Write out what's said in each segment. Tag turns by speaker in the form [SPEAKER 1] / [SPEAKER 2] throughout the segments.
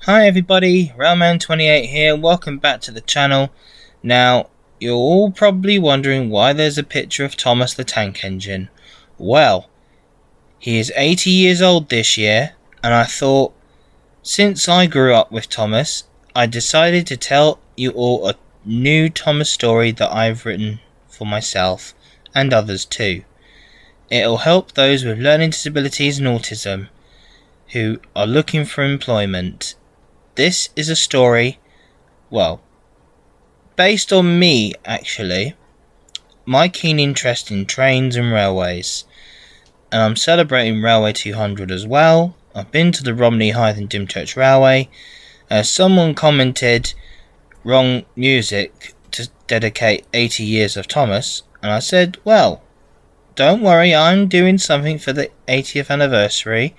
[SPEAKER 1] Hi everybody, Railman28 here, welcome back to the channel. Now, you're all probably wondering why there's a picture of Thomas the Tank Engine. Well, he is 80 years old this year, and I thought, since I grew up with Thomas, I decided to tell you all a new Thomas story that I've written for myself, and others too. It'll help those with learning disabilities and autism, who are looking for employment. This is a story, well, based on me actually, my keen interest in trains and railways, and I'm celebrating Railway 200 as well. I've been to the Romney Hythe and Dymchurch Railway. Someone commented, wrong music to dedicate 80 years of Thomas, and I said, well, don't worry, I'm doing something for the 80th anniversary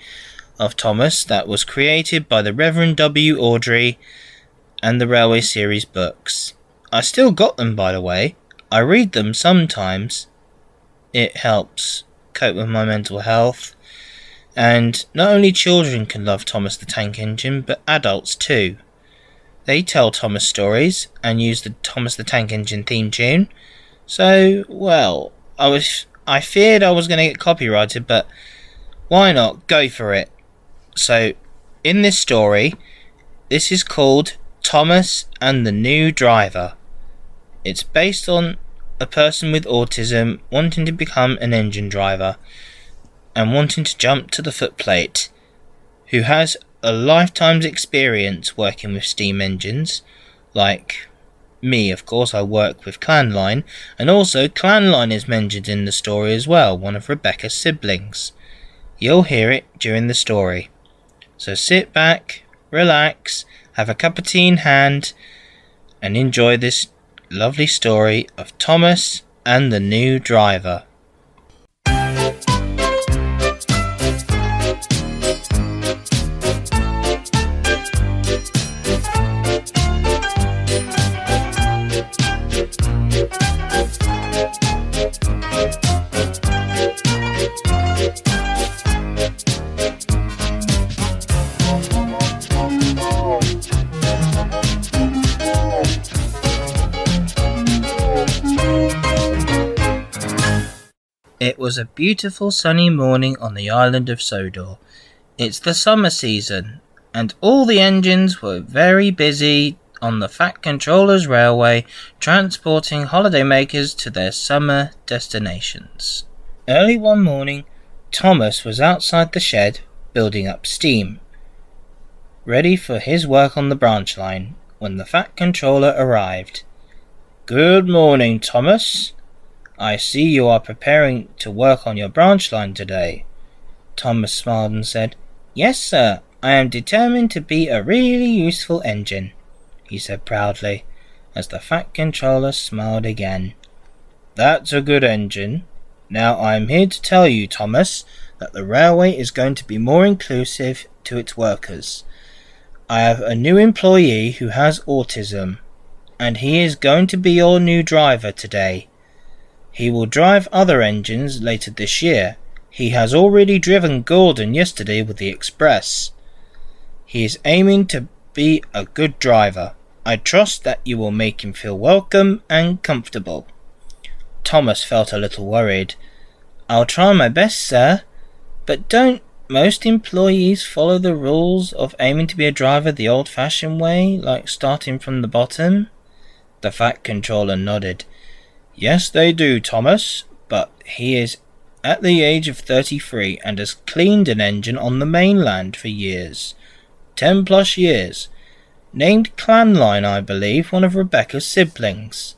[SPEAKER 1] of Thomas that was created by the Reverend W. Audrey and the Railway Series books. I still got them, by the way. I read them sometimes. It helps cope with my mental health. And not only children can love Thomas the Tank Engine, but adults too. They tell Thomas stories and use the Thomas the Tank Engine theme tune. So, well, I feared I was going to get copyrighted, but why not? Go for it. So, in this story, this is called Thomas and the New Driver. It's based on a person with autism wanting to become an engine driver and wanting to jump to the footplate, who has a lifetime's experience working with steam engines. Like me, of course, I work with Clanline, and also Clanline is mentioned in the story as well, one of Rebecca's siblings. You'll hear it during the story. So sit back, relax, have a cup of tea in hand, and enjoy this lovely story of Thomas and the New Driver. It was a beautiful sunny morning on the island of Sodor. It's the summer season, and all the engines were very busy on the Fat Controllers Railway, transporting holidaymakers to their summer destinations. Early one morning, Thomas was outside the shed, building up steam, ready for his work on the branch line, when the Fat Controller arrived. "Good morning, Thomas. I see you are preparing to work on your branch line today." Thomas smiled and said, "Yes, sir, I am determined to be a really useful engine," he said proudly, as the Fat Controller smiled again. "That's a good engine. Now I am here to tell you, Thomas, that the railway is going to be more inclusive to its workers. I have a new employee who has autism, and he is going to be your new driver today. He will drive other engines later this year. He has already driven Gordon yesterday with the Express. He is aiming to be a good driver. I trust that you will make him feel welcome and comfortable." Thomas felt a little worried. "I'll try my best, sir. But don't most employees follow the rules of aiming to be a driver the old-fashioned way, like starting from the bottom?" The Fat Controller nodded. "Yes, they do, Thomas, but he is at the age of 33 and has cleaned an engine on the mainland for years. 10 plus years. Named Clanline, I believe, one of Rebecca's siblings.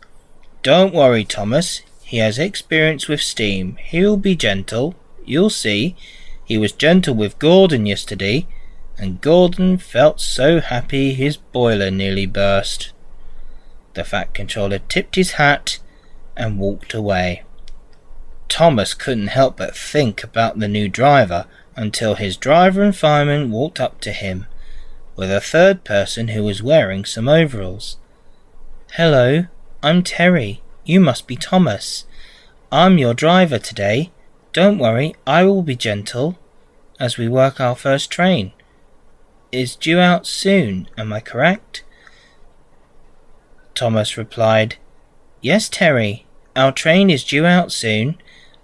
[SPEAKER 1] Don't worry, Thomas. He has experience with steam. He'll be gentle. You'll see. He was gentle with Gordon yesterday, and Gordon felt so happy his boiler nearly burst." The Fat Controller tipped his hat and walked away. Thomas couldn't help but think about the new driver until his driver and fireman walked up to him, with a third person who was wearing some overalls. "Hello, I'm Terry. You must be Thomas. I'm your driver today. Don't worry, I will be gentle as we work our first train." is due out soon, am I correct? Thomas replied, Yes, Terry, our train is due out soon.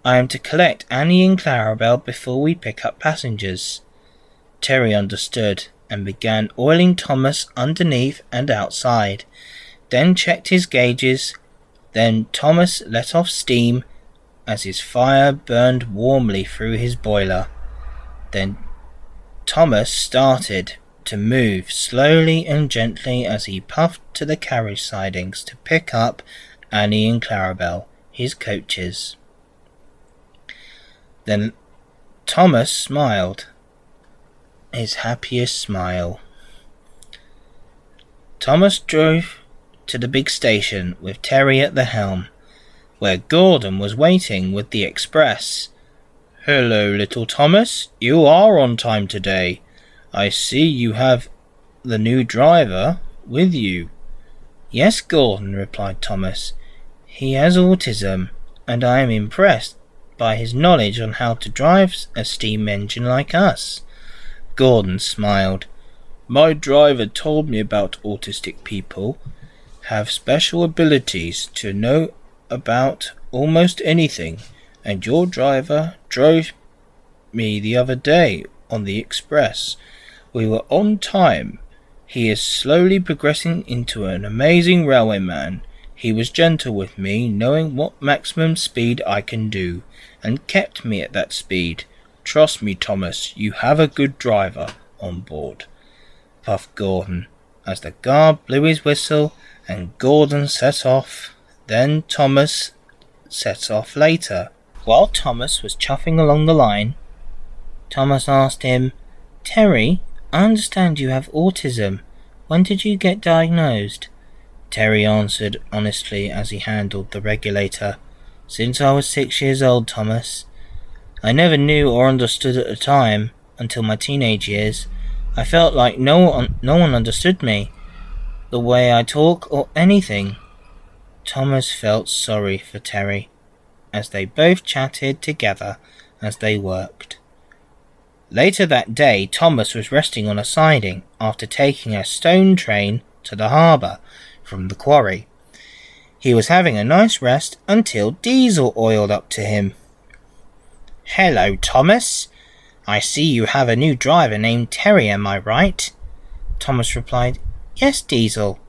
[SPEAKER 1] I am to collect Annie and Clarabelle before we pick up passengers. Terry understood and began oiling Thomas underneath and outside, then checked his gauges. Then Thomas let off steam as his fire burned warmly through his boiler. Then Thomas started to move slowly and gently as he puffed to the carriage sidings to pick up Annie and Clarabelle, his coaches. Then Thomas smiled, his happiest smile. Thomas drove to the big station with Terry at the helm, where Gordon was waiting with the express. Hello, little Thomas. You are on time today. I see you have the new driver with you. Yes, Gordon, replied Thomas. He has autism, and I am impressed by his knowledge on how to drive a steam engine like us. Gordon smiled. My driver told me about autistic people have special abilities to know about almost anything, and your driver drove me the other day on the express. We were on time. He is slowly progressing into an amazing railway man. He was gentle with me, knowing what maximum speed I can do, and kept me at that speed. Trust me, Thomas, you have a good driver on board, puffed Gordon, as the guard blew his whistle and Gordon set off. Then Thomas set off later. While Thomas was chuffing along the line, Thomas asked him, Terry, I understand you have autism. When did you get diagnosed? Terry answered honestly as he handled the regulator. Since I was 6 years old, Thomas. I never knew or understood at the time, until my teenage years. I felt like no one understood me, the way I talk or anything. Thomas felt sorry for Terry, as they both chatted together as they worked. Later that day, Thomas was resting on a siding after taking a stone train to the harbour from the quarry. He was having a nice rest until Diesel oiled up to him. Hello, Thomas. I see you have a new driver named Terry, am I right? Thomas replied, Yes, Diesel.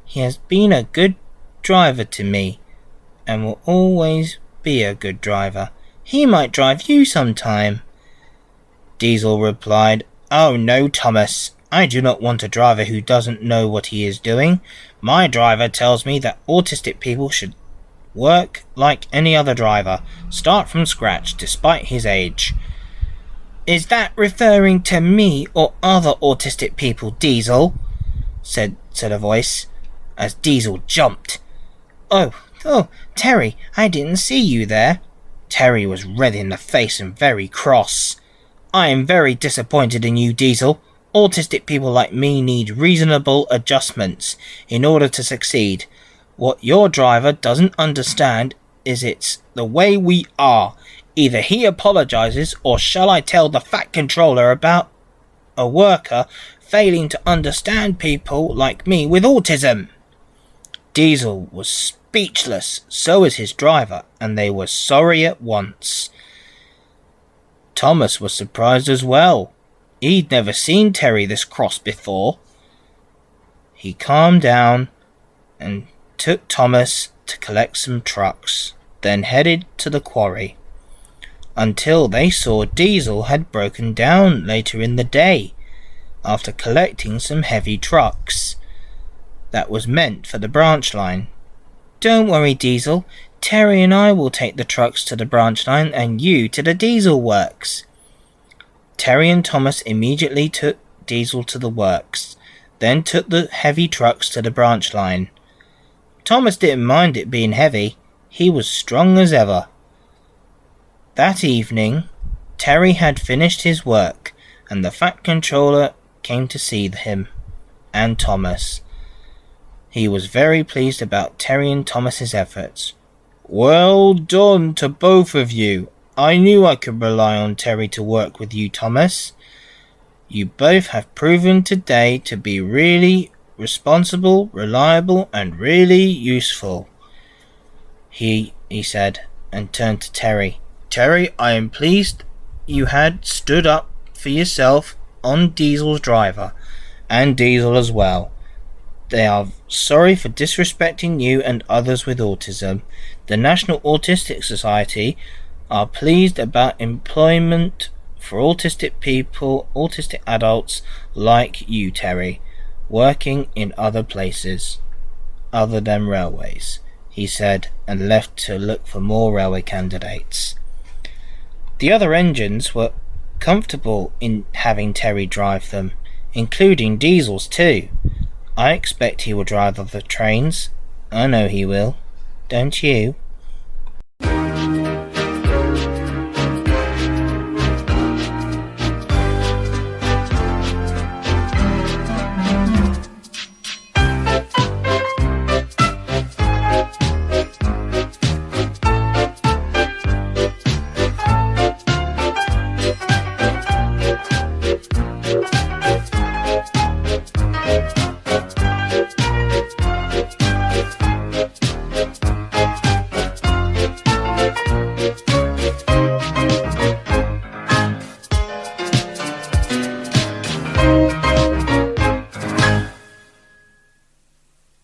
[SPEAKER 1] He has been a good driver to me, and will always be a good driver. He might drive you sometime. Diesel replied, Oh no, Thomas. I do not want a driver who doesn't know what he is doing. My driver tells me that autistic people should work like any other driver, start from scratch despite his age. Is that referring to me or other autistic people, Diesel? said a voice, as Diesel jumped. Oh, Terry, I didn't see you there. Terry was red in the face and very cross. I am very disappointed in you, Diesel. Autistic people like me need reasonable adjustments in order to succeed. What your driver doesn't understand is it's the way we are. Either he apologizes, or shall I tell the Fat Controller about a worker failing to understand people like me with autism? Diesel was speechless, so was his driver, and they were sorry at once. Thomas was surprised as well. He'd never seen Terry this cross before. He calmed down and took Thomas to collect some trucks, then headed to the quarry, until they saw Diesel had broken down later in the day after collecting some heavy trucks that was meant for the branch line. Don't worry, Diesel. Terry and I will take the trucks to the branch line and you to the Diesel works. Terry and Thomas immediately took Diesel to the works, then took the heavy trucks to the branch line. Thomas didn't mind it being heavy. He was strong as ever. That evening, Terry had finished his work, and the Fat Controller came to see him and Thomas. He was very pleased about Terry and Thomas's efforts. Well done to both of you. I knew I could rely on Terry to work with you, Thomas. You both have proven today to be really responsible, reliable, and really useful. He said, and turned to Terry. Terry, I am pleased you had stood up for yourself on Diesel's driver, and Diesel as well. They are sorry for disrespecting you and others with autism. The National Autistic Society are pleased about employment for autistic people, autistic adults like you, Terry, working in other places other than railways, he said, and left to look for more railway candidates. The other engines were comfortable in having Terry drive them, including Diesel's too. I expect he will drive other trains. I know he will. Don't you?